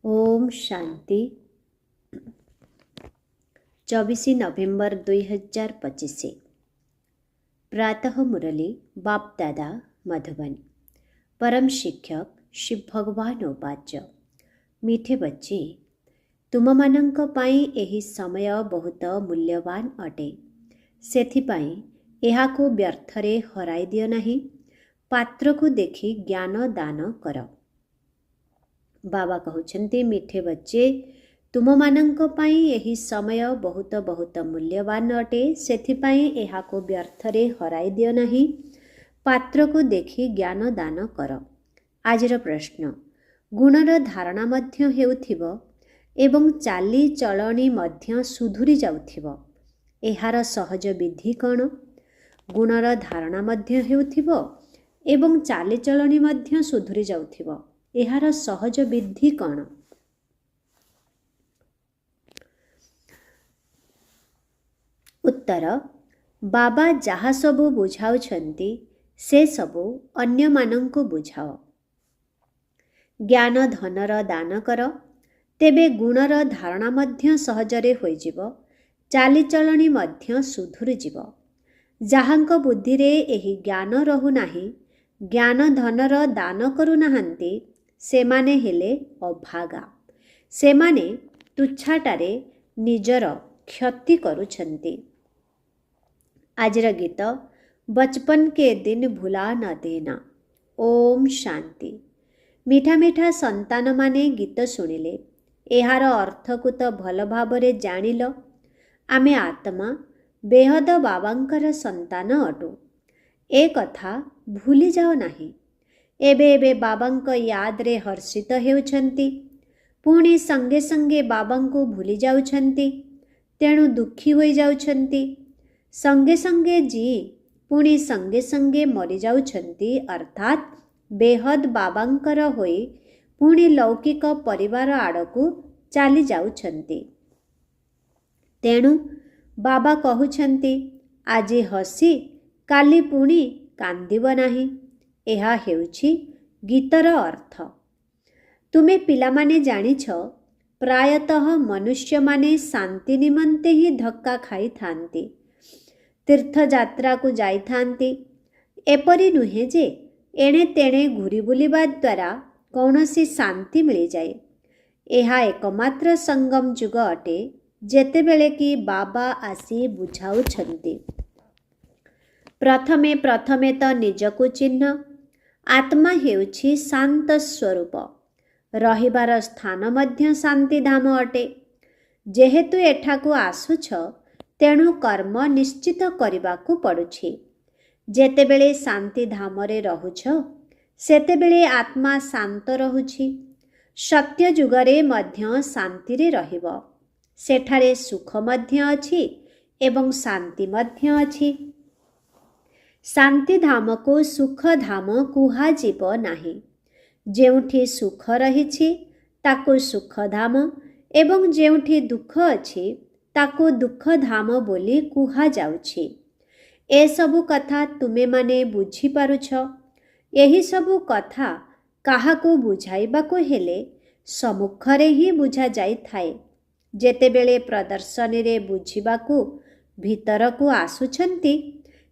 ओम शांति 24 नवेम्बर 2025 प्रातः मुरली बाप दादा मधुबन। परम शिक्षक शिव भगवान उवाच मीठे बच्चे तुमମାନଙ୍କ ପାଇଁ ଏହି ସମୟ ବହୁତ ମୂଲ୍ୟବାନ ଅଟେ। ସେଥିପାଇଁ ଏହାକୁ ବ୍ୟର୍ଥରେ ହରାଇ ଦିଅ ନାହିଁ। ପାତ୍ରକୁ ଦେଖି ଜ୍ଞାନ ଦାନ କର। ବାବା କହୁଛନ୍ତି ମିଠେ ବଚ୍ଚେ ତୁମମାନଙ୍କ ପାଇଁ ଏହି ସମୟ ବହୁତ ମୂଲ୍ୟବାନ ଅଟେ। ସେଥିପାଇଁ ଏହାକୁ ବ୍ୟର୍ଥରେ ହରାଇ ଦିଅ ନାହିଁ। ପାତ୍ରକୁ ଦେଖି ଜ୍ଞାନ ଦାନ କର। ଆଜିର ପ୍ରଶ୍ନ, ଗୁଣର ଧାରଣା ମଧ୍ୟ ହେଉଥିବ ଏବଂ ଚାଲିଚଳଣି ମଧ୍ୟ ସୁଧୁରି ଯାଉଥିବ। ଏହାର ସହଜ ବିଧି କ'ଣ? ଗୁଣର ଧାରଣା ମଧ୍ୟ ହେଉଥିବ ଏବଂ ଚାଲିଚଳଣି ମଧ୍ୟ ସୁଧୁରି ଯାଉଥିବ। ଏହାର ସହଜ ବିଧି କ'ଣ? ଉତ୍ତର, ବାବା ଯାହା ସବୁ ବୁଝାଉଛନ୍ତି ସେ ସବୁ ଅନ୍ୟମାନଙ୍କୁ ବୁଝାଅ। ଜ୍ଞାନ ଧନର ଦାନ କର, ତେବେ ଗୁଣର ଧାରଣା ମଧ୍ୟ ସହଜରେ ହୋଇଯିବ, ଚାଲିଚଳଣି ମଧ୍ୟ ସୁଧୁରିଯିବ। ଯାହାଙ୍କ ବୁଦ୍ଧିରେ ଏହି ଜ୍ଞାନ ରହୁନାହିଁ, ଜ୍ଞାନ ଧନର ଦାନ କରୁନାହାନ୍ତି, ସେମାନେ ହେଲେ ଅଭାଗା। ସେମାନେ ତୁଚ୍ଛାଟାରେ ନିଜର କ୍ଷତି କରୁଛନ୍ତି। ଆଜିର ଗୀତ ବଚପନ କେ ଦିନ ଭୁଲା ନ ଦେନା। ଓମ୍ ଶାନ୍ତି। ମିଠା ମିଠା ସନ୍ତାନମାନେ ଗୀତ ଶୁଣିଲେ। ଏହାର ଅର୍ଥକୁ ତ ଭଲ ଭାବରେ ଜାଣିଲ। ଆମେ ଆତ୍ମା ବେହଦ ବାବାଙ୍କର ସନ୍ତାନ ଅଟୁ। ଏ କଥା ଭୁଲି ଯାଅ ନାହିଁ। ଏବେ ବାବାଙ୍କ ୟାଦରେ ହର୍ଷିତ ହେଉଛନ୍ତି, ପୁଣି ସଙ୍ଗେ ସଙ୍ଗେ ବାବାଙ୍କୁ ଭୁଲି ଯାଉଛନ୍ତି, ତେଣୁ ଦୁଃଖୀ ହୋଇଯାଉଛନ୍ତି। ସଙ୍ଗେ ସଙ୍ଗେ ଜୀ ପୁଣି ସଙ୍ଗେ ସଙ୍ଗେ ମରିଯାଉଛନ୍ତି, ଅର୍ଥାତ୍ ବେହଦ ବାବାଙ୍କର ହୋଇ ପୁଣି ଲୌକିକ ପରିବାର ଆଡ଼କୁ ଚାଲି ଯାଉଛନ୍ତି। ତେଣୁ ବାବା କହୁଛନ୍ତି ଆଜି ହସି କାଲି ପୁଣି କାନ୍ଦିବ ନାହିଁ। ଏହା ହେଉଛି ଗୀତର ଅର୍ଥ। ତୁମେ ପିଲାମାନେ ଜାଣିଛ, ପ୍ରାୟତଃ ମନୁଷ୍ୟମାନେ ଶାନ୍ତି ନିମନ୍ତେ ହିଁ ଧକ୍କା ଖାଇଥାନ୍ତି, ତୀର୍ଥଯାତ୍ରାକୁ ଯାଇଥାନ୍ତି। ଏପରି ନୁହେଁ ଯେ ଏଣେ ତେଣେ ଘୁରି ବୁଲିବା ଦ୍ୱାରା କୌଣସି ଶାନ୍ତି ମିଳିଯାଏ। ଏହା ଏକମାତ୍ର ସଙ୍ଗମ ଯୁଗ ଅଟେ, ଯେତେବେଳେ କି ବାବା ଆସି ବୁଝାଉଛନ୍ତି। ପ୍ରଥମେ ତ ନିଜକୁ ଚିହ୍ନ। ଆତ୍ମା ହେଉଛି ଶାନ୍ତ ସ୍ୱରୂପ। ରହିବାର ସ୍ଥାନ ମଧ୍ୟ ଶାନ୍ତିଧାମ ଅଟେ। ଯେହେତୁ ଏଠାକୁ ଆସୁଛ, ତେଣୁ କର୍ମ ନିଶ୍ଚିତ କରିବାକୁ ପଡ଼ୁଛି। ଯେତେବେଳେ ଶାନ୍ତିଧାମରେ ରହୁଛ, ସେତେବେଳେ ଆତ୍ମା ଶାନ୍ତ ରହୁଛି। ସତ୍ୟ ଯୁଗରେ ମଧ୍ୟ ଶାନ୍ତିରେ ରହିବ। ସେଠାରେ ସୁଖ ମଧ୍ୟ ଅଛି ଏବଂ ଶାନ୍ତି ମଧ୍ୟ ଅଛି। ଶାନ୍ତିଧାମକୁ ସୁଖଧାମ କୁହାଯିବ ନାହିଁ। ଯେଉଁଠି ସୁଖ ରହିଛି ତାକୁ ସୁଖଧାମ ଏବଂ ଯେଉଁଠି ଦୁଃଖ ଅଛି ତାକୁ ଦୁଃଖଧାମ ବୋଲି କୁହାଯାଉଛି। ଏସବୁ କଥା ତୁମେମାନେ ବୁଝିପାରୁଛ। ଏହିସବୁ କଥା କାହାକୁ ବୁଝାଇବାକୁ ହେଲେ ସମ୍ମୁଖରେ ହିଁ ବୁଝାଯାଇଥାଏ। ଯେତେବେଳେ ପ୍ରଦର୍ଶନୀରେ ବୁଝିବାକୁ ଭିତରକୁ ଆସୁଛନ୍ତି,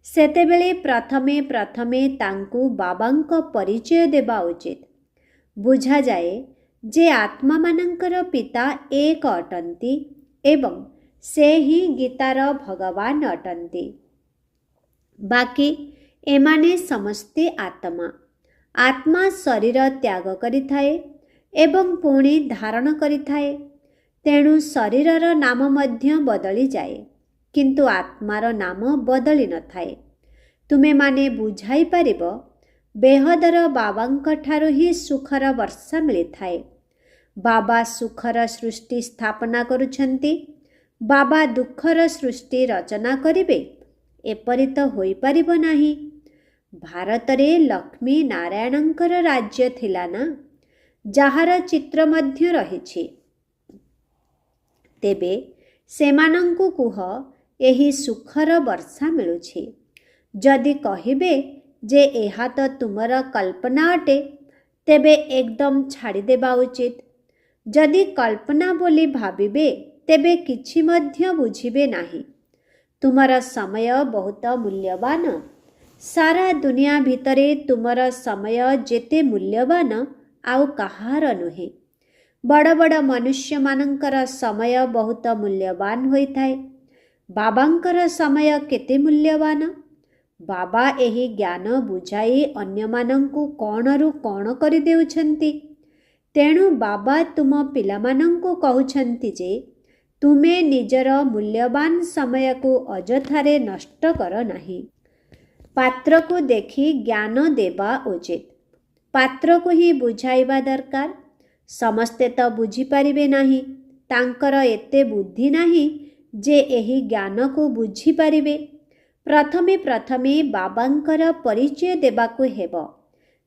ସେତେବେଳେ ପ୍ରଥମେ ତାଙ୍କୁ ବାବାଙ୍କ ପରିଚୟ ଦେବା ଉଚିତ। ବୁଝାଯାଏ ଯେ ଆତ୍ମାମାନଙ୍କର ପିତା ଏକ ଅଟନ୍ତି ଏବଂ ସେ ହିଁ ଗୀତାର ଭଗବାନ ଅଟନ୍ତି। ବାକି ଏମାନେ ସମସ୍ତେ ଆତ୍ମା। ଆତ୍ମା ଶରୀର ତ୍ୟାଗ କରିଥାଏ ଏବଂ ପୁଣି ଧାରଣ କରିଥାଏ। ତେଣୁ ଶରୀରର ନାମ ମଧ୍ୟ ବଦଳିଯାଏ, କିନ୍ତୁ ଆତ୍ମାର ନାମ ବଦଳି ନଥାଏ। ତୁମେମାନେ ବୁଝାଇ ପାରିବ, ବେହଦର ବାବାଙ୍କ ଠାରୁ ହିଁ ସୁଖର ବର୍ଷା ମିଳିଥାଏ। ବାବା ସୁଖର ସୃଷ୍ଟି ସ୍ଥାପନା କରୁଛନ୍ତି। ବାବା ଦୁଃଖର ସୃଷ୍ଟି ରଚନା କରିବେ? ଏପରି ତ ହୋଇପାରିବ ନାହିଁ। ଭାରତରେ ଲକ୍ଷ୍ମୀ ନାରାୟଣଙ୍କର ରାଜ୍ୟ ଥିଲା ନା, ଯାହାର ଚିତ୍ର ମଧ୍ୟ ରହିଛି। ତେବେ ସେମାନଙ୍କୁ କୁହ ଏହି ସୁଖର ବର୍ଷା ମିଳୁଛି। ଯଦି କହିବେ ଯେ ଏହା ତ ତୁମର କଳ୍ପନା ଅଟେ, ତେବେ ଏକଦମ ଛାଡ଼ିଦେବା ଉଚିତ। ଯଦି କଳ୍ପନା ବୋଲି ଭାବିବେ ତେବେ କିଛି ମଧ୍ୟ ବୁଝିବେ ନାହିଁ। ତୁମର ସମୟ ବହୁତ ମୂଲ୍ୟବାନ। ସାରା ଦୁନିଆ ଭିତରେ ତୁମର ସମୟ ଯେତେ ମୂଲ୍ୟବାନ ଆଉ କାହାର ନୁହେଁ। ବଡ଼ ବଡ଼ ମନୁଷ୍ୟମାନଙ୍କର ସମୟ ବହୁତ ମୂଲ୍ୟବାନ ହୋଇଥାଏ। ବାବାଙ୍କର ସମୟ କେତେ ମୂଲ୍ୟବାନ? ବାବା ଏହି ଜ୍ଞାନ ବୁଝାଇ ଅନ୍ୟମାନଙ୍କୁ କଣରୁ କଣ କରିଦେଉଛନ୍ତି। ତେଣୁ ବାବା ତୁମ ପିଲାମାନଙ୍କୁ କହୁଛନ୍ତି ଯେ ତୁମେ ନିଜର ମୂଲ୍ୟବାନ ସମୟକୁ ଅଯଥାରେ ନଷ୍ଟ କର ନାହିଁ। ପାତ୍ରକୁ ଦେଖି ଜ୍ଞାନ ଦେବା ଉଚିତ। ପାତ୍ରକୁ ହିଁ ବୁଝାଇବା ଦରକାର। ସମସ୍ତେ ତ ବୁଝିପାରିବେ ନାହିଁ। ତାଙ୍କର ଏତେ ବୁଦ୍ଧି ନାହିଁ ଯେ ଏହି ଜ୍ଞାନକୁ ବୁଝିପାରିବେ। ପ୍ରଥମେ ପ୍ରଥମେ ବାବାଙ୍କର ପରିଚୟ ଦେବାକୁ ହେବ।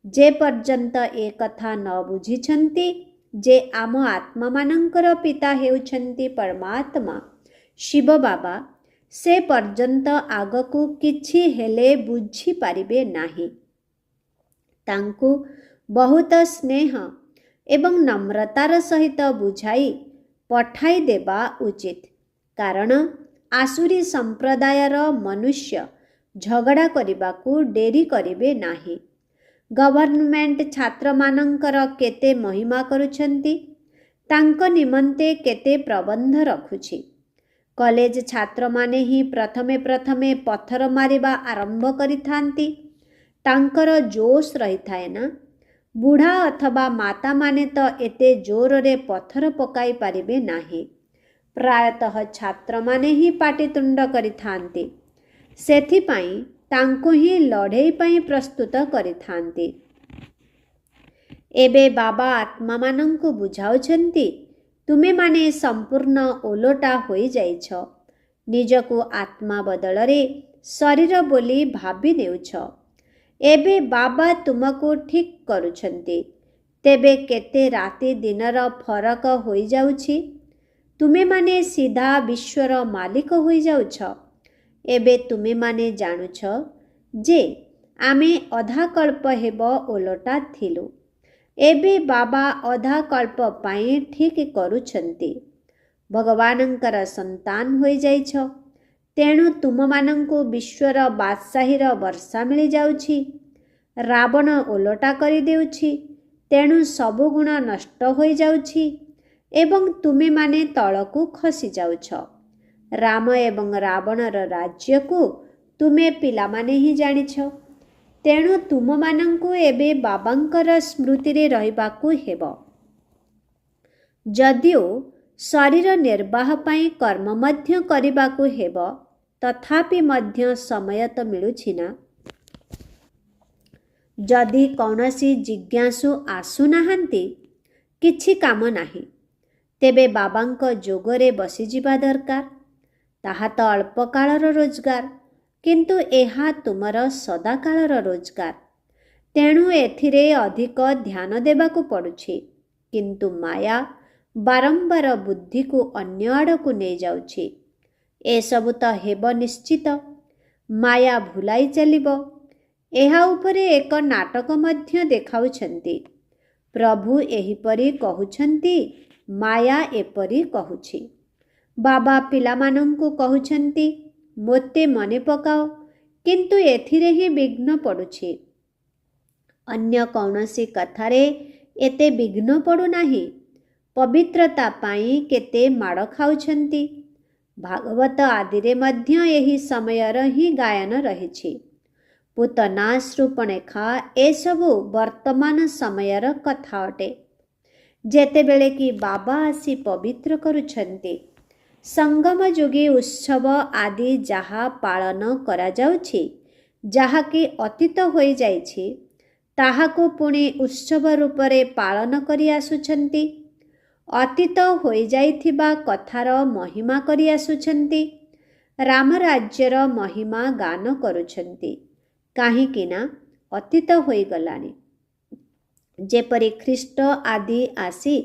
ଯେ ପର୍ଯ୍ୟନ୍ତ ଏ କଥା ନ ବୁଝିଛନ୍ତି ଯେ ଆମ ଆତ୍ମାମାନଙ୍କର ପିତା ହେଉଛନ୍ତି ପରମାତ୍ମା ଶିବ ବାବା, ସେ ପର୍ଯ୍ୟନ୍ତ ଆଗକୁ କିଛି ହେଲେ ବୁଝିପାରିବେ ନାହିଁ। ତାଙ୍କୁ ବହୁତ ସ୍ନେହ ଏବଂ ନମ୍ରତାର ସହିତ ବୁଝାଇ ପଠାଇ ଦେବା ଉଚିତ। କାରଣ ଆସୁରୀ ସମ୍ପ୍ରଦାୟର ମନୁଷ୍ୟ ଝଗଡ଼ା କରିବାକୁ ଡେରି କରିବେ ନାହିଁ। ଗଭର୍ଣ୍ଣମେଣ୍ଟ ଛାତ୍ରମାନଙ୍କର କେତେ ମହିମା କରୁଛନ୍ତି। ତାଙ୍କ ନିମନ୍ତେ କେତେ ପ୍ରବନ୍ଧ ରଖୁଛି। କଲେଜ ଛାତ୍ରମାନେ ହିଁ ପ୍ରଥମେ ପ୍ରଥମେ ପଥର ମାରିବା ଆରମ୍ଭ କରିଥାନ୍ତି। ତାଙ୍କର ଜୋଶ ରହିଥାଏ ନା। ବୁଢ଼ା ଅଥବା ମାତାମାନେ ତ ଏତେ ଜୋରରେ ପଥର ପକାଇ ପାରିବେ ନାହିଁ। ପ୍ରାୟତଃ ଛାତ୍ରମାନେ ହିଁ ପାଟିତୁଣ୍ଡ କରିଥାନ୍ତି। ସେଥିପାଇଁ ତାଙ୍କୁ ହିଁ ଲଢ଼େଇ ପାଇଁ ପ୍ରସ୍ତୁତ କରିଥାନ୍ତି। ଏବେ ବାବା ଆତ୍ମାମାନଙ୍କୁ ବୁଝାଉଛନ୍ତି, ତୁମେମାନେ ସମ୍ପୂର୍ଣ୍ଣ ଓଲଟା ହୋଇଯାଇଛ। ନିଜକୁ ଆତ୍ମା ବଦଳରେ ଶରୀର ବୋଲି ଭାବି ନେଉଛ। ଏବେ ବାବା ତୁମକୁ ଠିକ୍ କରୁଛନ୍ତି। ତେବେ କେତେ ରାତି ଦିନର ଫରକ ହୋଇଯାଉଛି। ତୁମେମାନେ ସିଧା ବିଶ୍ୱର ମାଲିକ ହୋଇଯାଉଛ। ଏବେ ତୁମେମାନେ ଜାଣୁଛ ଯେ ଆମେ ଅଧାକଳ୍ପ ହେବ ଓଲଟା ଥିଲୁ। ଏବେ ବାବା ଅଧାକଳ୍ପ ପାଇଁ ଠିକ୍ କରୁଛନ୍ତି। ଭଗବାନଙ୍କର ସନ୍ତାନ ହୋଇଯାଇଛ। ତେଣୁ ତୁମମାନଙ୍କୁ ବିଶ୍ୱର ବାଦଶାହୀର ବର୍ଷା ମିଳିଯାଉଛି। ରାବଣ ଓଲଟା କରିଦେଉଛି। ତେଣୁ ସବୁ ଗୁଣ ନଷ୍ଟ ହୋଇଯାଉଛି ଏବଂ ତୁମେମାନେ ତଳକୁ ଖସିଯାଉଛ। ରାମ ଏବଂ ରାବଣର ରାଜ୍ୟକୁ ତୁମେ ପିଲାମାନେ ହିଁ ଜାଣିଛ। ତେଣୁ ତୁମମାନଙ୍କୁ ଏବେ ବାବାଙ୍କର ସ୍ମୃତିରେ ରହିବାକୁ ହେବ। ଯଦିଓ ଶରୀର ନିର୍ବାହ ପାଇଁ କର୍ମ ମଧ୍ୟ କରିବାକୁ ହେବ, ତଥାପି ମଧ୍ୟ ସମୟ ତ ମିଳୁଛି ନା। ଯଦି କୌଣସି ଜିଜ୍ଞାସୁ ଆସୁନାହାନ୍ତି, କିଛି କାମ ନାହିଁ। ତେବେ ବାବାଙ୍କ ଯୋଗରେ ବସିଯିବା ଦରକାର। ତାହା ତ ଅଳ୍ପ କାଳର ରୋଜଗାର, କିନ୍ତୁ ଏହା ତୁମର ସଦାକାଳର ରୋଜଗାର। ତେଣୁ ଏଥିରେ ଅଧିକ ଧ୍ୟାନ ଦେବାକୁ ପଡ଼ୁଛି। କିନ୍ତୁ ମାୟା ବାରମ୍ବାର ବୁଦ୍ଧିକୁ ଅନ୍ୟ ଆଡ଼କୁ ନେଇଯାଉଛି। ଏସବୁ ତ ହେବ ନିଶ୍ଚିତ। ମାୟା ଭୁଲାଇ ଚାଲିବ। ଏହା ଉପରେ ଏକ ନାଟକ ମଧ୍ୟ ଦେଖାଉଛନ୍ତି। ପ୍ରଭୁ ଏହିପରି କହୁଛନ୍ତି, ମାୟା ଏପରି କହୁଛି। ବାବା ପିଲାମାନଙ୍କୁ କହୁଛନ୍ତି, ମୋତେ ମନେ ପକାଅ, କିନ୍ତୁ ଏଥିରେ ହିଁ ବିଘ୍ନ ପଡ଼ୁଛି। ଅନ୍ୟ କୌଣସି କଥାରେ ଏତେ ବିଘ୍ନ ପଡ଼ୁନାହିଁ। ପବିତ୍ରତା ପାଇଁ କେତେ ମାଡ଼ ଖାଉଛନ୍ତି। ଭାଗବତ ଆଦିରେ ମଧ୍ୟ ଏହି ସମୟର ହିଁ ଗାୟନ ରହିଛି। ପୂତନା, ଶୃପଣେଖା ଏସବୁ ବର୍ତ୍ତମାନ ସମୟର କଥା ଅଟେ। ଯେତେବେଳେ କି ବାବା ଆସି ପବିତ୍ର କରୁଛନ୍ତି। ସଙ୍ଗମ ଯୋଗୀ ଉତ୍ସବ ଆଦି ଯାହା ପାଳନ କରାଯାଉଛି, ଯାହାକି ଅତୀତ ହୋଇଯାଇଛି, ତାହାକୁ ପୁଣି ଉତ୍ସବ ରୂପରେ ପାଳନ କରି ଆସୁଛନ୍ତି। ଅତୀତ ହୋଇଯାଇଥିବା କଥାର ମହିମା କରି ଆସୁଛନ୍ତି। ରାମ ରାଜ୍ୟର ମହିମା ଗାନ କରୁଛନ୍ତି। କାହିଁକି ନା ଅତୀତ ହୋଇଗଲାଣି। ଯେପରି ଖ୍ରୀଷ୍ଟ ଆଦି ଆସି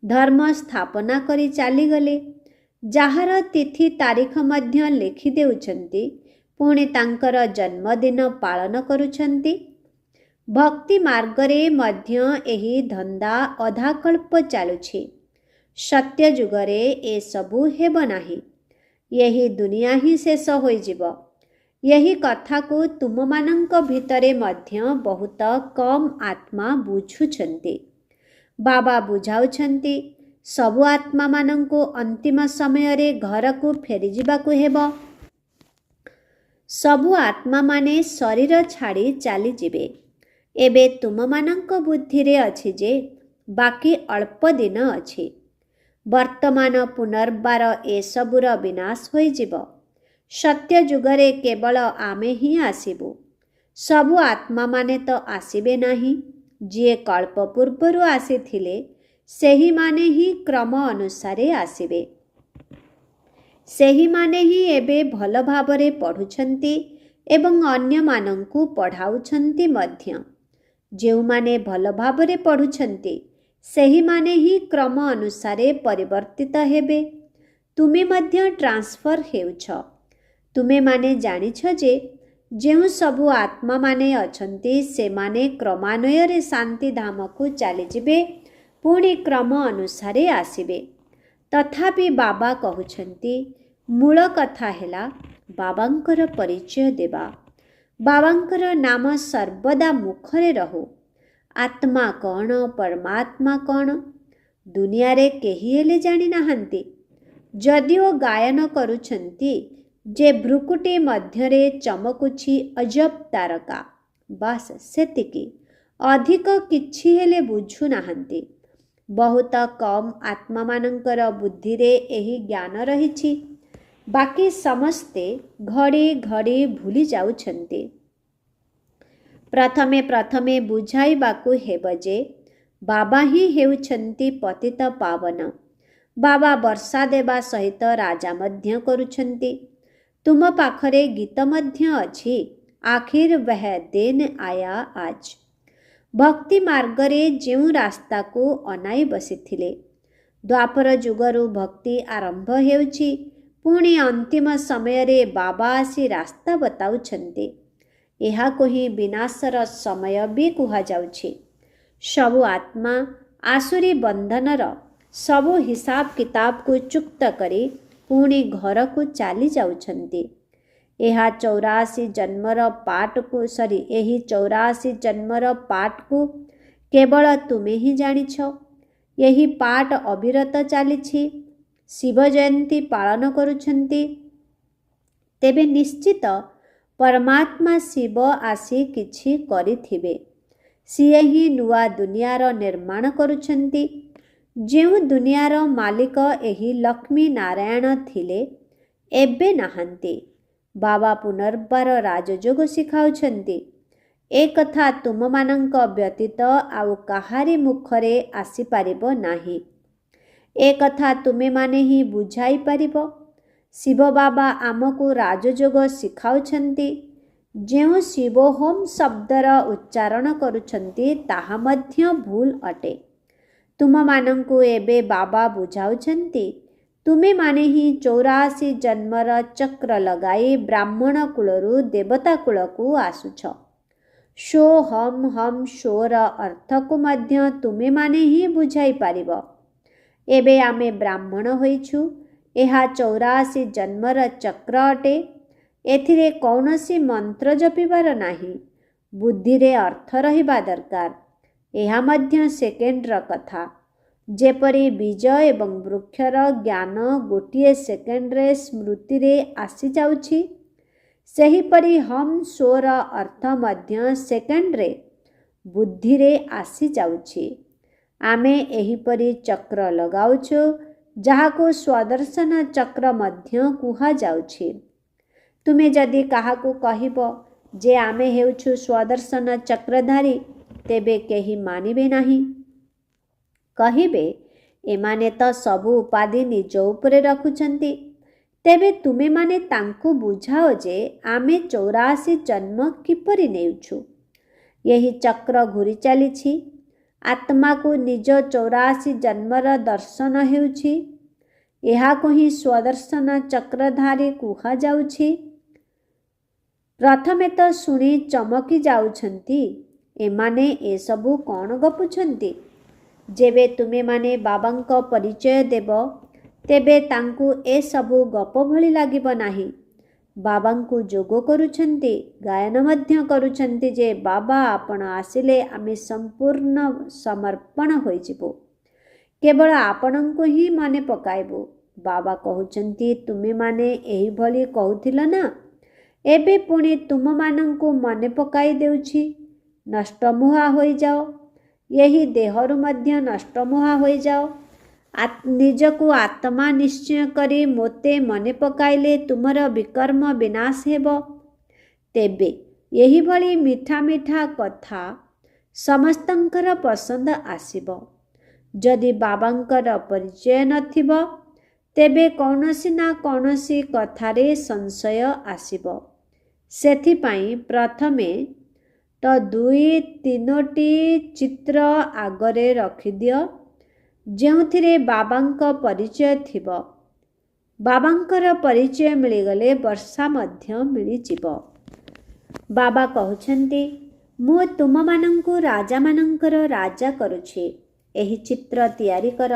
ଧର୍ମ ସ୍ଥାପନା କରି ଚାଲିଗଲେ, ଯାହାର ତିଥି ତାରିଖ ମଧ୍ୟ ଲେଖି ଦେଉଛନ୍ତି, ପୁଣି ତାଙ୍କର ଜନ୍ମଦିନ ପାଳନ କରୁଛନ୍ତି। ଭକ୍ତି ମାର୍ଗରେ ମଧ୍ୟ ଏହି ଧନ୍ଦା ଅଧାକଳ୍ପ ଚାଲୁଛି। सत्य जुगरे ए सबू हेब नाही। यही दुनिया ही शेष होइजिब। यही कथा को तुम मानंक भितरे मध्य बहुत कम आत्मा बुझुछन्ति। बाबा बुझाउछन्ति सबु आत्मा मानंको अंतिम समय रे घर को फेरी जिबाकु हेब। सबु आत्मा माने शरीर छाड़ी चली जिबे। एबे तुम मानंक बुद्धि रे अछि जे बाकी अल्प दिन अछि। वर्तमान पुनर्बार ए सबुर विनाश होइजिब। सत्य जुगरे केवल आमे ही आसिबु। सबु आत्मा माने तो आसिबे नाही। जे कल्प पूर्वरु आसिथिले सेही माने ही क्रम अनुसारे आसिबे। सेही माने ही एबे भल भाबरे पढुछन्ति एवं अन्य मानंकु पढ़ाउछन्ति मध्य। जेउ माने भल भाबरे पढुछन्ति सेही माने ही क्रम अनुसारे परिवर्तित हेबे। तुमे मध्य ट्रांसफर हेउछ। तुमे माने जानिछ जे जेउ सबु आत्मा माने अछन्ति से माने क्रमान्वୟରେ शांति धाम को चली जिबे पुणी क्रम अनुसारे आसिबे। तथापि बाबा कहउछन्ति मूल कथा हेला बाबांकर परिचय देबा। बाबांकर नाम सर्वदा मुखरे रहो। आत्मा कौन परमात्मा कौन दुनिया रे केही हेले जानि नाहंती। जदिओ गायन करुछन्ति जे भ्रुकुटी मध्यरे चमकुछि अजब तारका, बास सेतिकी। अधिक किछि हेले बुझु नाहंती। बहुत कम आत्मा मानंकर बुद्धि रे एही ज्ञान रहिछि। बाकी समस्ते घड़ी घड़ी भूली जाउछन्ति। प्रथमे प्रथमे बुझाइबाकु हेब जे बाबा ही हेउछन्ति पतित पावन। बाबा वर्षा देवा सहित राजा मध्य करुछन्ति। तुम पाखरे गीत मध्य अछि आखिर वह दिन आया आज। भक्ति मार्गरे जेउ रास्ता को अनाई बसिथिले। द्वापर जुगरु भक्ति आरंभ हेउछि। पुणी अंतिम समय रे बाबा आसी रास्ता बताउछन्ति। एहा कोही विनाशर समय भी कुहा जाउछि। सबु आत्मा आसुरी बंधनर सबु हिसाब किताब को चुक्त करी पुणी घर को चली जाउछन्ति। एहा 84 जन्मर पाठ को एही 84 जन्मर पाठ को केवल तुमे ही जानिछ। यही पाठ अविरत चलिछि। शिव जयंती पालन करुछन्ति। तेबे निश्चित परमात्मा शिव आसी किछि करिथिबे। सिए ही नुआ दुनियार निर्माण करुछन्ति। जेउ दुनियार मालिक एही लक्ष्मी नारायण थिले एबे नाहंती। बाबा पुनर्बार राजयोग शिखाउछन्ति। ए कथा तुम मानंक व्यतीत आउ काहारी मुखरे आसी पारिबो नाही। ए कथा तुमे माने ही बुझाई पारिबो। शिव बाबा आमको राजयोग शिखाउछन्ति। जेउ शिवोहम शब्दर उच्चारण करुछन्ति ताहा मध्य भूल अटे। तुम मानंकु एबे बाबा बुझाउछन्ति तुमे माने ही 84 जन्मर चक्र लगाई ब्राह्मण कुलरु देवता कुलकु आसुछ। शो हम हम शोर अर्थ को मध्य तुमे माने ही बुझाई पारिबो। एबे आमे ब्राह्मण होइछु। एहा 84 जन्मर चक्र अटे। एथिरे कौनसी मंत्र जपिबार नाही। बुद्धि रे अर्थ रहिबा दरकार। एहा मध्य सेकेंडर कथा। जेपरी बीज एवं वृक्षर ज्ञान गोटिए सेकेंड रे स्मृति रे आसी जाउछि सेहीपरि हम सोर अर्थ मध्य सेकेंड रे बुद्धि रे आसी जाउछि। आमे एहीपरि चक्र लगाउछु जाहाको स्वदर्शन चक्र मध्य कुहा जाउछि। तुमे जदि काहाकू कहिबो जे आमे हेउछु स्वदर्शन चक्रधारी तेबे केही मानिबे नाही। कहिबे एमाने तो सबु उपाधि निज उपरे रखुछन्ति। तेबे तुमे माने तांकु बुझाओ जे आमे 84 जन्म किपरि नेउछु। यही चक्र घुरी चलिछि। आत्मा को निज 84 जन्मर दर्शन हेउछि। एहाको ही स्वदर्शन चक्रधारी कुहा जाउछि। प्रथमे तो शुणी चमकी जाउछन्ति। एमाने ए सबु कौन गपुछन्ति। ଯେବେ ତୁମେମାନେ ବାବାଙ୍କ ପରିଚୟ ଦେବ ତେବେ ତାଙ୍କୁ ଏସବୁ ଗପ ଭଳି ଲାଗିବ ନାହିଁ। ବାବାଙ୍କୁ ଯୋଗ କରୁଛନ୍ତି, ଗାୟନ ମଧ୍ୟ କରୁଛନ୍ତି ଯେ ବାବା ଆପଣ ଆସିଲେ ଆମେ ସମ୍ପୂର୍ଣ୍ଣ ସମର୍ପଣ ହୋଇଯିବୁ, କେବଳ ଆପଣଙ୍କୁ ହିଁ ମନେ ପକାଇବୁ। ବାବା କହୁଛନ୍ତି ତୁମେମାନେ ଏହିଭଳି କହୁଥିଲ ନା, ଏବେ ପୁଣି ତୁମମାନଙ୍କୁ ମନେ ପକାଇ ଦେଉଛି। ନଷ୍ଟମୁହା ହୋଇଯାଅ, ଏହି ଦେହରୁ ମଧ୍ୟ ନଷ୍ଟମୁହା ହୋଇଯାଅ। ନିଜକୁ ଆତ୍ମା ନିଶ୍ଚୟ କରି ମୋତେ ମନେ ପକାଇଲେ ତୁମର ବିକର୍ମ ବିନାଶ ହେବ। ତେବେ ଏହିଭଳି ମିଠା ମିଠା କଥା ସମସ୍ତଙ୍କର ପସନ୍ଦ ଆସିବ। ଯଦି ବାବାଙ୍କର ପରିଚୟ ନଥିବ ତେବେ କୌଣସି ନା କୌଣସି କଥାରେ ସଂଶୟ ଆସିବ। ସେଥିପାଇଁ ପ୍ରଥମେ ତ 2-3ଟି ଚିତ୍ର ଆଗରେ ରଖିଦିଅ ଯେଉଁଥିରେ ବାବାଙ୍କ ପରିଚୟ ଥିବ। ବାବାଙ୍କର ପରିଚୟ ମିଳିଗଲେ ବର୍ଷା ମଧ୍ୟ ମିଳିଯିବ। ବାବା କହୁଛନ୍ତି ମୁଁ ତୁମମାନଙ୍କୁ ରାଜାମାନଙ୍କର ରାଜା କରୁଛି। ଏହି ଚିତ୍ର ତିଆରି କର।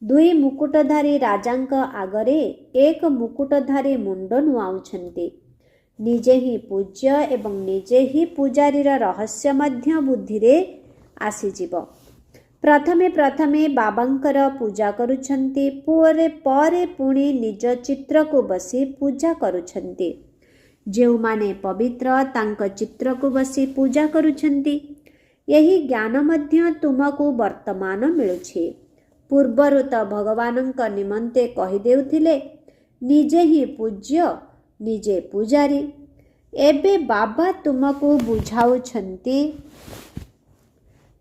2 ମୁକୁଟଧାରୀ ରାଜାଙ୍କ ଆଗରେ 1 ମୁକୁଟଧାରୀ ମୁଣ୍ଡ ନୁଆଉଛନ୍ତି। ନିଜେ ହିଁ ପୂଜ୍ୟ ଏବଂ ନିଜେ ହିଁ ପୂଜାରୀର ରହସ୍ୟ ମଧ୍ୟ ବୁଦ୍ଧିରେ ଆସିଯିବ। ପ୍ରଥମେ ପ୍ରଥମେ ବାବାଙ୍କର ପୂଜା କରୁଛନ୍ତି, ପରେ ପୁଣି ନିଜ ଚିତ୍ରକୁ ବସି ପୂଜା କରୁଛନ୍ତି। ଯେଉଁମାନେ ପବିତ୍ର ତାଙ୍କ ଚିତ୍ରକୁ ବସି ପୂଜା କରୁଛନ୍ତି। ଏହି ଜ୍ଞାନ ମଧ୍ୟ ତୁମକୁ ବର୍ତ୍ତମାନ ମିଳୁଛି। ପୂର୍ବରୁ ତ ଭଗବାନଙ୍କ ନିମନ୍ତେ କହିଦେଉଥିଲେ ନିଜେ ହିଁ ପୂଜ୍ୟ, ନିଜେ ପୂଜାରୀ। ଏବେ ବାବା ତୁମକୁ ବୁଝାଉଛନ୍ତି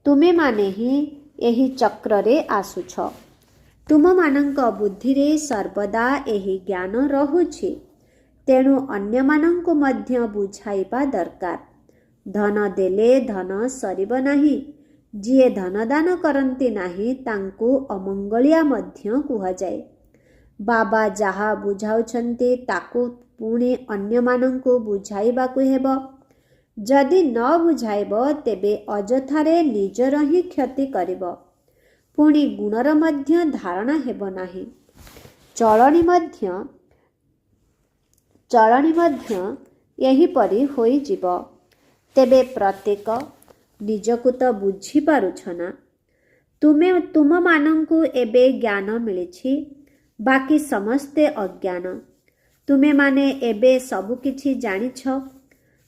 ତୁମେମାନେ ହିଁ ଏହି ଚକ୍ରରେ ଆସୁଛ। ତୁମମାନଙ୍କ ବୁଦ୍ଧିରେ ସର୍ବଦା ଏହି ଜ୍ଞାନ ରହୁଛି। ତେଣୁ ଅନ୍ୟମାନଙ୍କୁ ମଧ୍ୟ ବୁଝାଇବା ଦରକାର। ଧନ ଦେଲେ ଧନ ସରିବ ନାହିଁ। ଯିଏ ଧନ ଦାନ କରନ୍ତି ନାହିଁ ତାଙ୍କୁ ଅମଙ୍ଗଳିଆ ମଧ୍ୟ କୁହାଯାଏ। ବାବା ଯାହା ବୁଝାଉଛନ୍ତି ତାକୁ ପୁଣି ଅନ୍ୟମାନଙ୍କୁ ବୁଝାଇବାକୁ ହେବ। ଯଦି ନ ବୁଝାଇବ ତେବେ ଅଯଥାରେ ନିଜର ହିଁ କ୍ଷତି କରିବ। ପୁଣି ଗୁଣର ମଧ୍ୟ ଧାରଣା ହେବ ନାହିଁ। ଚଳଣି ମଧ୍ୟ ଏହିପରି ହୋଇଯିବ। ତେବେ ପ୍ରତ୍ୟେକ ନିଜକୁ ତ ବୁଝିପାରୁଛ ନା? ତୁମମାନଙ୍କୁ ଏବେ ଜ୍ଞାନ ମିଳିଛି, ବାକି ସମସ୍ତେ ଅଜ୍ଞାନ। ତୁମେମାନେ ଏବେ ସବୁକିଛି ଜାଣିଛ।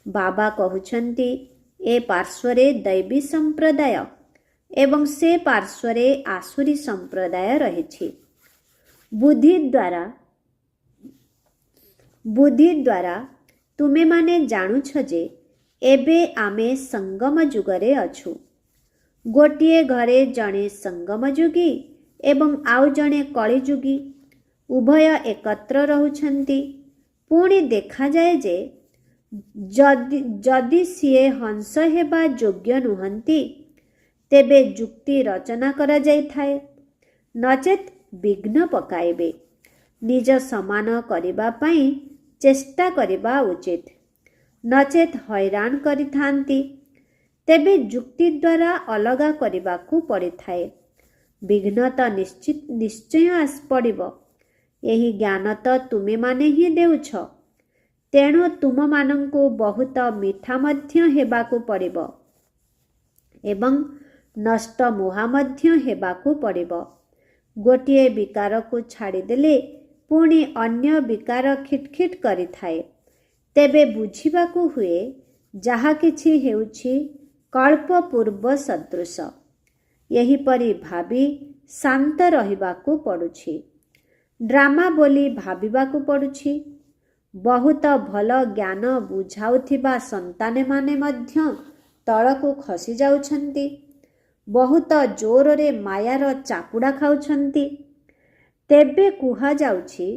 ବାବା କହୁଛନ୍ତି ଏ ପାର୍ଶ୍ୱରେ ଦୈବୀ ସମ୍ପ୍ରଦାୟ ଏବଂ ସେ ପାର୍ଶ୍ୱରେ ଆସୁରୀ ସମ୍ପ୍ରଦାୟ ରହିଛି। ବୁଦ୍ଧି ଦ୍ୱାରା ତୁମେମାନେ ଜାଣୁଛ ଯେ ଏବେ ଆମେ ସଙ୍ଗମ ଯୁଗରେ ଅଛୁ। ଗୋଟିଏ ଘରେ ଜଣେ ସଙ୍ଗମ ଯୁଗୀ ଏବଂ ଆଉ ଜଣେ କଳିଯୁଗୀ ଉଭୟ ଏକତ୍ର ରହୁଛନ୍ତି। ପୁଣି ଦେଖାଯାଏ ଯେ ଯଦି ସିଏ ହଂସ ହେବା ଯୋଗ୍ୟ ନୁହନ୍ତି ତେବେ ଯୁକ୍ତି ରଚନା କରାଯାଇଥାଏ, ନଚେତ୍ ବିଘ୍ନ ପକାଇବେ। ନିଜ ସମାନ କରିବା ପାଇଁ ଚେଷ୍ଟା କରିବା ଉଚିତ, ନଚେତ୍ ହଇରାଣ କରିଥାନ୍ତି। ତେବେ ଯୁକ୍ତି ଦ୍ୱାରା ଅଲଗା କରିବାକୁ ପଡ଼ିଥାଏ। ବିଘ୍ନ ତ ନିଶ୍ଚୟ ପଡ଼ିବ। ଏହି ଜ୍ଞାନ ତ ତୁମେମାନେ ହିଁ ଦେଉଛ। ତେଣୁ ତୁମମାନଙ୍କୁ ବହୁତ ମିଠା ମଧ୍ୟ ହେବାକୁ ପଡ଼ିବ ଏବଂ ନଷ୍ଟ ମୁହା ମଧ୍ୟ ହେବାକୁ ପଡ଼ିବ। ଗୋଟିଏ ବିକାରକୁ ଛାଡ଼ିଦେଲେ ପୁଣି ଅନ୍ୟ ବିକାର ଖିଟଖିଟ କରିଥାଏ। ତେବେ ବୁଝିବାକୁ ହୁଏ ଯାହା କିଛି ହେଉଛି କଳ୍ପ ପୂର୍ବ ସଦୃଶ। ଏହିପରି ଭାବି ଶାନ୍ତ ରହିବାକୁ ପଡ଼ୁଛି। ଡ୍ରାମା ବୋଲି ଭାବିବାକୁ ପଡ଼ୁଛି। ବହୁତ ଭଲ ଜ୍ଞାନ ବୁଝାଉଥିବା ସନ୍ତାନମାନେ ମଧ୍ୟ ତଳକୁ ଖସି ଯାଉଛନ୍ତି। ବହୁତ ଜୋରରେ ମାୟାର ଚାପୁଡ଼ା ଖାଉଛନ୍ତି। ତେବେ କୁହାଯାଉଛି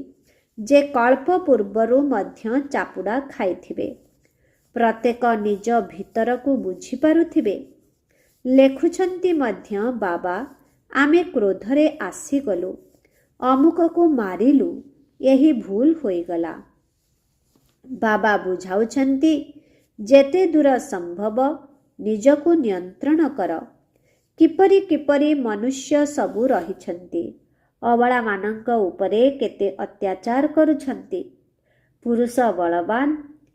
ଯେ କଳ୍ପ ପୂର୍ବରୁ ମଧ୍ୟ ଚାପୁଡ଼ା ଖାଇଥିବେ। ପ୍ରତ୍ୟେକ ନିଜ ଭିତରକୁ ବୁଝିପାରୁଥିବେ। ଲେଖୁଛନ୍ତି ମଧ୍ୟ ବାବା ଆମେ କ୍ରୋଧରେ ଆସିଗଲୁ, ଅମୁକକୁ ମାରିଲୁ, ଏହି ଭୁଲ ହୋଇଗଲା। ବାବା ବୁଝାଉଛନ୍ତି ଯେତେ ଦୂର ସମ୍ଭବ ନିଜକୁ ନିୟନ୍ତ୍ରଣ କର। କିପରି କିପରି ମନୁଷ୍ୟ ସବୁ ରହିଛନ୍ତି। ଅବଳାମାନଙ୍କ ଉପରେ କେତେ ଅତ୍ୟାଚାର କରୁଛନ୍ତି। ପୁରୁଷ ବଳବାନ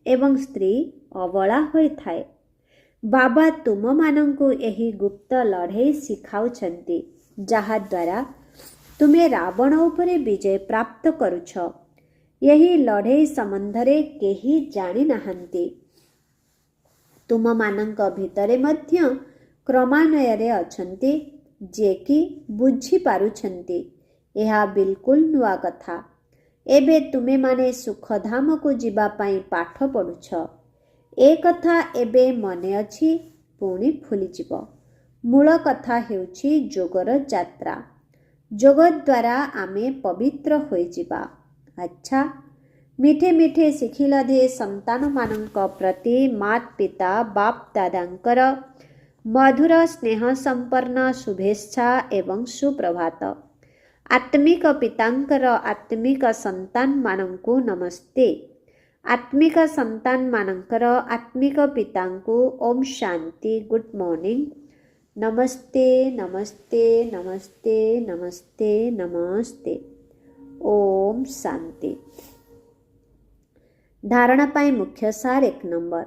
ଏବଂ ସ୍ତ୍ରୀ ଅବଳା ହୋଇଥାଏ। ବାବା ତୁମମାନଙ୍କୁ ଏହି ଗୁପ୍ତ ଲଢ଼େଇ ଶିଖାଉଛନ୍ତି, ଯାହାଦ୍ୱାରା ତୁମେ ରାବଣ ଉପରେ ବିଜୟ ପ୍ରାପ୍ତ କରୁଛ। ଏହି ଲଢ଼େଇ ସମ୍ବନ୍ଧରେ କେହି ଜାଣିନାହାନ୍ତି। ତୁମମାନଙ୍କ ଭିତରେ ମଧ୍ୟ କ୍ରମାନ୍ୱୟରେ ଅଛନ୍ତି, ଯିଏକି ବୁଝିପାରୁଛନ୍ତି। ଏହା ବିଲକୁଲ ନୂଆ କଥା। ଏବେ ତୁମେମାନେ ସୁଖଧାମକୁ ଯିବା ପାଇଁ ପାଠ ପଢ଼ୁଛ। ଏ କଥା ଏବେ ମନେ ଅଛି, ପୁଣି ଭୁଲିଯିବ। ମୂଳ କଥା ହେଉଛି ଯୋଗର ଯାତ୍ରା। ଯୋଗ ଦ୍ୱାରା ଆମେ ପବିତ୍ର ହୋଇଯିବା। ଆଚ୍ଛା, ମିଠେ ମିଠେ ଶିଖିଲ ଯେ ସନ୍ତାନମାନଙ୍କ ପ୍ରତି ମାତ ପିତା ବାପ ଦାଦାଙ୍କର ମଧୁର ସ୍ନେହ ସମ୍ପନ୍ନ ଶୁଭେଚ୍ଛା ଏବଂ ସୁପ୍ରଭାତ। ଆତ୍ମିକ ପିତାଙ୍କର ଆତ୍ମିକ ସନ୍ତାନମାନଙ୍କୁ ନମସ୍ତେ। ଆତ୍ମିକ ସନ୍ତାନମାନଙ୍କର ଆତ୍ମିକ ପିତାଙ୍କୁ ଓମ୍ ଶାନ୍ତି, ଗୁଡ୍ ମର୍ଣ୍ଣିଂ। ନମସ୍ତେ ନମସ୍ତେ ନମସ୍ତେ ନମସ୍ତେ ନମସ୍ତେ। ଓମ୍ ଶାନ୍ତି। ଧାରଣା ପାଇଁ ମୁଖ୍ୟ ସାର 1 ନମ୍ବର।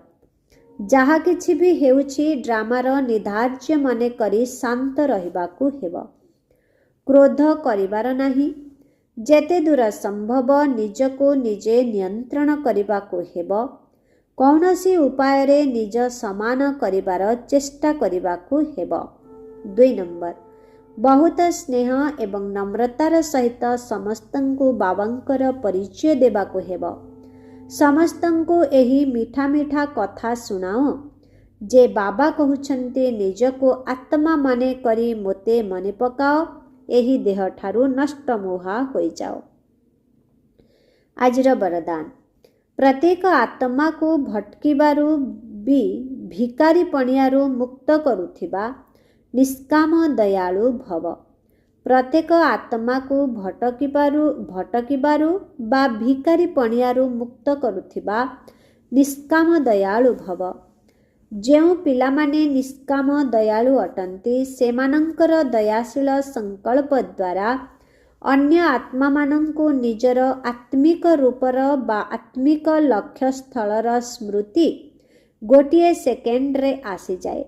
ଯାହା କିଛି ବି ହେଉଛି ଡ୍ରାମାର ନିର୍ଦ୍ଧାର୍ଯ୍ୟ ମନେ କରି ଶାନ୍ତ ରହିବାକୁ ହେବ। କ୍ରୋଧ କରିବାର ନାହିଁ। ଯେତେ ଦୂର ସମ୍ଭବ ନିଜକୁ ନିଜେ ନିୟନ୍ତ୍ରଣ କରିବାକୁ ହେବ। କୌଣସି ଉପାୟରେ ନିଜ ସମାନ କରିବାର ଚେଷ୍ଟା କରିବାକୁ ହେବ। 2 ନମ୍ବର। ବହୁତ ସ୍ନେହ ଏବଂ ନମ୍ରତାର ସହିତ ସମସ୍ତଙ୍କୁ ବାବାଙ୍କର ପରିଚୟ ଦେବାକୁ ହେବ। ସମସ୍ତଙ୍କୁ ଏହି ମିଠା ମିଠା କଥା ଶୁଣାଅ ଯେ ବାବା କହୁଛନ୍ତି ନିଜକୁ ଆତ୍ମା ମନେ କରି ମୋତେ ମନେ ପକାଅ, ଏହି ଦେହଠାରୁ ନଷ୍ଟ ମୋହା ହୋଇଯାଅ। ଆଜିର ବରଦାନ। ପ୍ରତ୍ୟେକ ଆତ୍ମାକୁ ଭଟକିବାରୁ ବି ଭିକାରୀ ପଣିଆରୁ ମୁକ୍ତ କରୁଥିବା ନିଷ୍କାମ ଦୟାଳୁ ଭବ। ପ୍ରତ୍ୟେକ ଆତ୍ମାକୁ ଭଟକିବାରୁ ବା ଭିକାରୀ ପଣିଆରୁ ମୁକ୍ତ କରୁଥିବା ନିଷ୍କାମ ଦୟାଳୁ ଭବ। ଯେଉଁ ପିଲାମାନେ ନିଷ୍କାମ ଦୟାଳୁ ଅଟନ୍ତି, ସେମାନଙ୍କର ଦୟାଶୀଳ ସଂକଳ୍ପ ଦ୍ୱାରା ଅନ୍ୟ ଆତ୍ମାମାନଙ୍କୁ ନିଜର ଆତ୍ମିକ ରୂପର ବା ଆତ୍ମିକ ଲକ୍ଷ୍ୟସ୍ଥଳର ସ୍ମୃତି ଗୋଟିଏ ସେକେଣ୍ଡରେ ଆସିଯାଏ।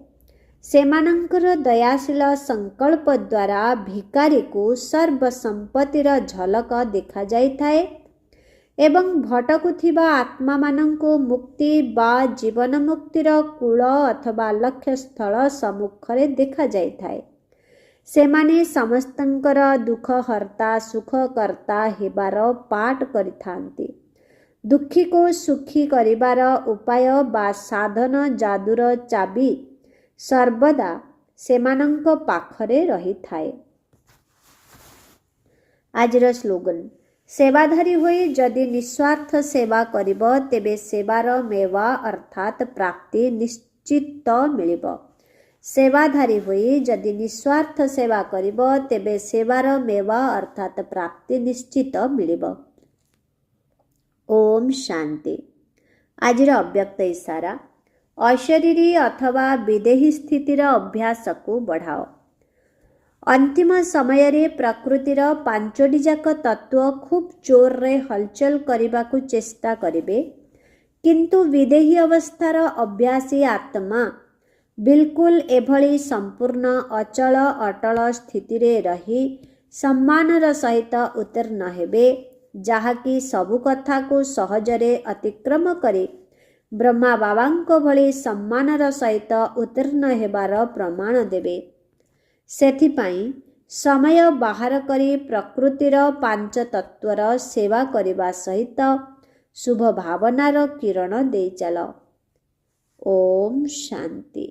ସେମାନଙ୍କର ଦୟାଶୀଳ ସଂକଳ୍ପ ଦ୍ୱାରା ଭିକାରୀକୁ ସର୍ବସମ୍ପତ୍ତିର ଝଲକ ଦେଖାଯାଇଥାଏ ଏବଂ ଭଟକୁଥିବା ଆତ୍ମାମାନଙ୍କୁ ମୁକ୍ତି ବା ଜୀବନ ମୁକ୍ତିର କୂଳ ଅଥବା ଲକ୍ଷ୍ୟସ୍ଥଳ ସମ୍ମୁଖରେ ଦେଖାଯାଇଥାଏ। ସେମାନେ ସମସ୍ତଙ୍କର ଦୁଃଖହର୍ତ୍ତା ସୁଖକର୍ତ୍ତା ହେବାର ପାଠ କରିଥାନ୍ତି। ଦୁଃଖୀକୁ ସୁଖୀ କରିବାର ଉପାୟ ବା ସାଧନ ଯାଦୁର ଚାବି ସର୍ବଦା ସେମାନଙ୍କ ପାଖରେ ରହିଥାଏ। ଆଜିର ସ୍ଲୋଗାନ। ସେବାଧାରୀ ହୋଇ ଯଦି ନିଃସ୍ୱାର୍ଥ ସେବା କରିବ, ତେବେ ସେବାର ମେୱା ଅର୍ଥାତ୍ ପ୍ରାପ୍ତି ନିଶ୍ଚିତ ମିଳିବ। ସେବାଧାରୀ ହୋଇ ଯଦି ନିଃସ୍ୱାର୍ଥ ସେବା କରିବ, ତେବେ ସେବାର ମେୱା ଅର୍ଥାତ୍ ପ୍ରାପ୍ତି ନିଶ୍ଚିତ ମିଳିବ। ଓମ୍ ଶାନ୍ତି। ଆଜିର ଅବ୍ୟକ୍ତ ଇସାରା। ଅଶରୀରୀ ଅଥବା ବିଦେହୀ ସ୍ଥିତିର ଅଭ୍ୟାସକୁ ବଢ଼ାଅ। ଅନ୍ତିମ ସମୟରେ ପ୍ରକୃତିର 5ଟି ଯାକ ତତ୍ତ୍ୱ ଖୁବ୍ ଜୋରରେ ହଲଚଲ କରିବାକୁ ଚେଷ୍ଟା କରିବେ, କିନ୍ତୁ ବିଦେହୀ ଅବସ୍ଥାର ଅଭ୍ୟାସୀ ଆତ୍ମା ବିଲକୁଲ ଏଭଳି ସମ୍ପୂର୍ଣ୍ଣ ଅଚଳ ଅଟଳ ସ୍ଥିତିରେ ରହି ସମ୍ମାନର ସହିତ ଉତ୍ତୀର୍ଣ୍ଣ ହେବେ, ଯାହାକି ସବୁ କଥାକୁ ସହଜରେ ଅତିକ୍ରମ କରି ବ୍ରହ୍ମା ବାବାଙ୍କ ଭଳି ସମ୍ମାନର ସହିତ ଉତ୍ତୀର୍ଣ୍ଣ ହେବାର ପ୍ରମାଣ ଦେବେ। ସେଥିପାଇଁ ସମୟ ବାହାର କରି ପ୍ରକୃତିର 5 ତତ୍ତ୍ୱର ସେବା କରିବା ସହିତ ଶୁଭ ଭାବନାର କିରଣ ଦେଇ ଚାଲ। ଓମ୍ ଶାନ୍ତି।